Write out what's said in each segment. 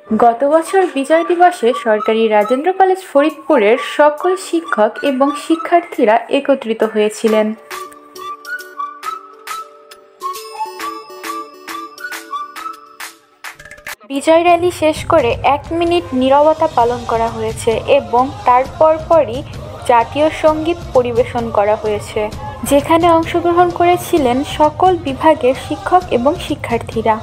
গত বছর বিজয় দিবসে সরকারি রাজেন্দ্র কলেজ ফরিদপুরের সকল শিক্ষক এবং শিক্ষার্থীরা একত্রিত হয়েছিলেন। বিজয় র্যালি শেষ করে 1 মিনিট নীরবতা পালন করা হয়েছে এবং তারপরই জাতীয় সঙ্গীত পরিবেশন করা হয়েছে, যেখানে অংশগ্রহণ করেছিলেন সকল বিভাগের শিক্ষক এবং শিক্ষার্থীরা।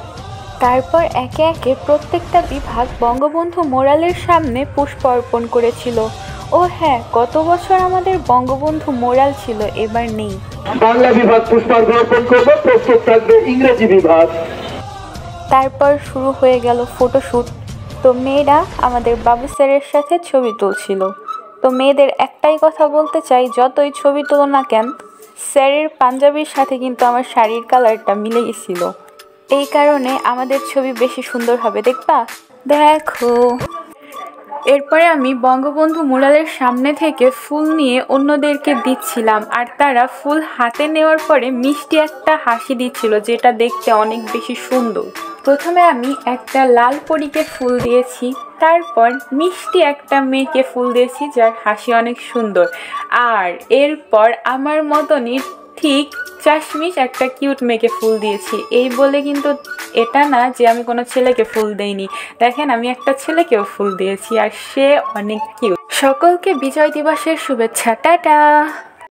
তারপর একে একে প্রত্যেকটা বিভাগ বঙ্গবন্ধু মোরালের সামনে পুষ্প অর্পণ করেছিল। ও হ্যাঁ, গত বছর আমাদের বঙ্গবন্ধু মোরাল ছিল, এবার নেই। বাংলা বিভাগ পুষ্পার্ঘ্য অর্পণ করবে, প্রস্তুত থাকবে ইংরেজি বিভাগ। তারপর শুরু হয়ে গেল ফটোশ্যুট। তো মেয়েরা আমাদের বাবু স্যারের সাথে ছবি তুলছিল। তো মেয়েদের একটাই কথা বলতে চাই, যতই ছবি তুলো না কেন, স্যারের পাঞ্জাবির সাথে কিন্তু আমার শাড়ির কালারটা মিলে গেছিল। এই কারণে আমাদের ছবি বেশি সুন্দর হবে, দেখবা? দেখো। এরপরে আমি বঙ্গবন্ধু মুরালের সামনে থেকে ফুল নিয়ে অন্যদেরকে দিচ্ছিলাম, আর তারা ফুল হাতে নেওয়ার পরে মিষ্টি একটা হাসি দিচ্ছিল, যেটা দেখতে অনেক বেশি সুন্দর। প্রথমে আমি একটা লাল পরীকে ফুল দিয়েছি, তারপর মিষ্টি একটা মেয়েকে ফুল দিয়েছি যার হাসি অনেক সুন্দর, আর এরপর আমার মতনই ঠিক চাশমিশ একটা কিউট মেয়েকে ফুল দিয়েছি। এই বলে কিন্তু এটা না যে আমি কোনো ছেলেকে ফুল দেইনি, দেখেন আমি একটা ছেলেকেও ফুল দিয়েছি আর সে অনেক কিউট। সকলকে বিজয় দিবসের শুভেচ্ছা, টাটা।